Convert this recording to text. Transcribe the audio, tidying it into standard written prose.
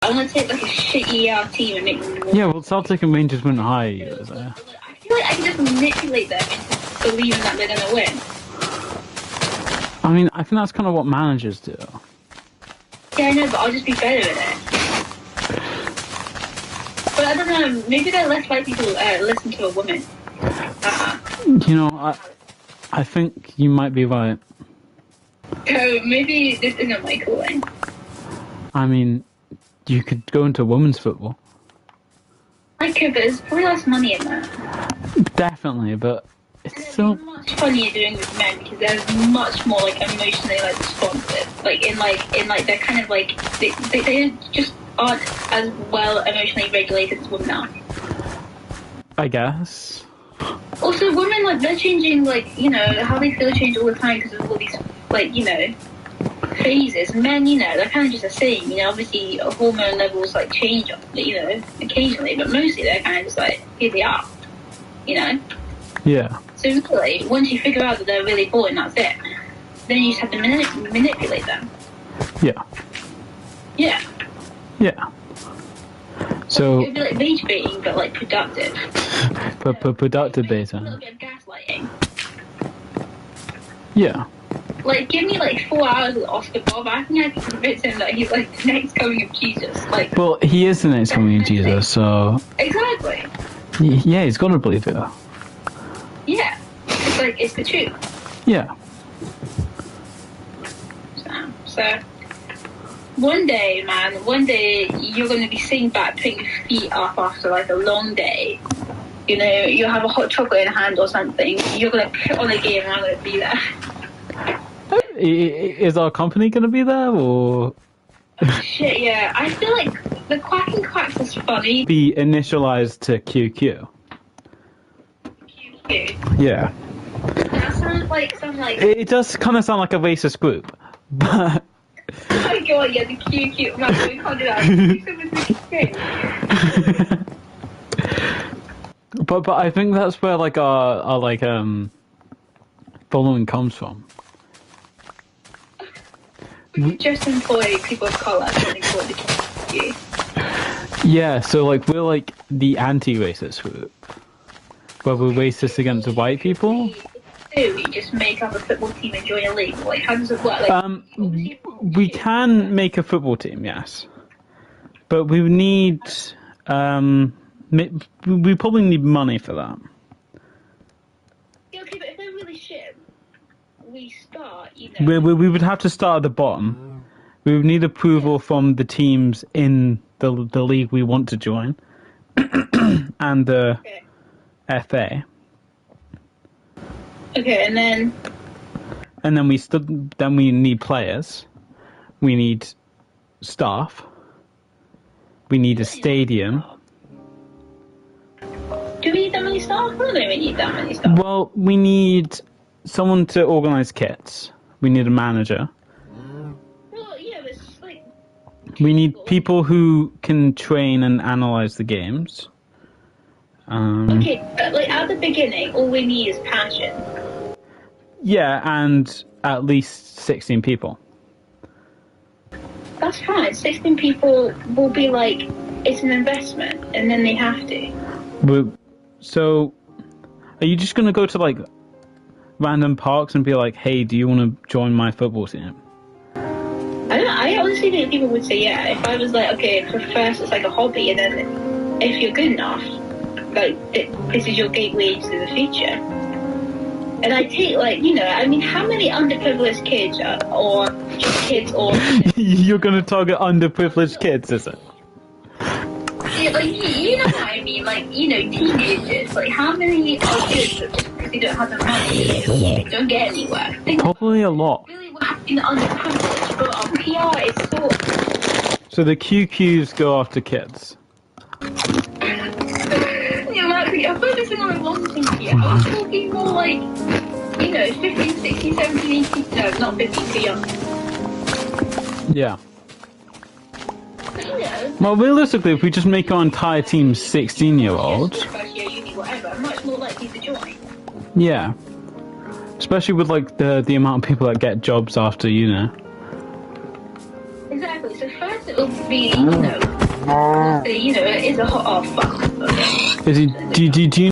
I want to take like a shitty team and make them more. Yeah, well, Celtic and Rangers wouldn't hire you, is there? I feel like I can just manipulate them into believing that they're gonna win. I mean, I think that's kind of what managers do. Yeah, I know, but I'll just be better at it. But I don't know, maybe they're less likely to listen to a woman. You know, I think you might be right. So maybe this isn't my calling. I mean, you could go into women's football. I could, but there's probably less money in that. Definitely, but it's And still... it'd be much funnier doing with men because they're much more like emotionally like responsive. Like they're kind of like they just aren't as well emotionally regulated as women are. I guess. Also, women like they're changing like how they feel change all the time because of all these like phases. Men, they're kind of just the same. Obviously hormone levels like change, occasionally, but mostly they're kind of just like here they are. Yeah. So really, once you figure out that they're really boring, that's it. Then you just have to manipulate them. Yeah. Yeah. Yeah. So... It'd be like rage baiting, but like productive. But productive A beta. little bit of gaslighting. Yeah. Like, give me like 4 hours with Oscar Bob. I think I can convince him that he's like the next coming of Jesus. Like, Well, he is the next coming of Jesus, so... exactly. Yeah, he's got to believe it. Yeah. It's like, it's the truth. Yeah. So one day, you're going to be sitting back, putting your feet up after like a long day. You'll have a hot chocolate in hand or something. You're going to put on a game and I'm going to be there. Is our company going to be there, or...? Shit, yeah. I feel like the Quacking Quacks is funny. Be initialized to QQ. Yeah. That sounds like some like... It does kind of sound like a racist group, but... Oh my god, yeah, the QQ. No, we can't do that. But I think that's where like our like following comes from. We just employ people of colour and employ the QQ. Yeah, so like we're like the anti-racist group, where we're racist against the white people. We just make up a football team and join a league. Like, how does it work? Like, We can make a football team, yes, but we need we probably need money for that. Yeah, okay, but if they're really shit, we start, We would have to start at the bottom. We would need approval from the teams in the league we want to join, and the FA. Okay, and then we need players. We need staff. We need a stadium. Do we need that many staff? Or do we need that many staff? Well, we need someone to organise kits. We need a manager. Well, yeah, but it's like... We need people who can train and analyse the games. Okay, but like at the beginning, all we need is passion. Yeah, and at least 16 people. That's fine. 16 people will be like, it's an investment, and then they have to. So, are you just going to go to like random parks and be like, hey, do you want to join my football team? I honestly think people would say yeah. If I was like, okay, for first it's like a hobby, and then if you're good enough, like, this is your gateway into the future. And I take, like, how many underprivileged kids or just kids or... You're going to target underprivileged kids, is it? Yeah, like, you know what I mean? Like, teenagers. Like, how many are good but just because they don't have the money don't get anywhere? Probably a lot. Really, what happened in underprivileged, but our PR is so... So the QQs go after kids. I'm focusing on the long thing here. I was talking more like, 15, 16, 17, 18, no, not 15, too young. Yeah. Well, realistically, if we just make our entire team 16-year-olds... First year, uni, whatever, I'm much more likely to join. Yeah. Especially with, like, the amount of people that get jobs after, Exactly, so first it will be, You know, it is a hot. Oh fuck. Okay. Is he? Do you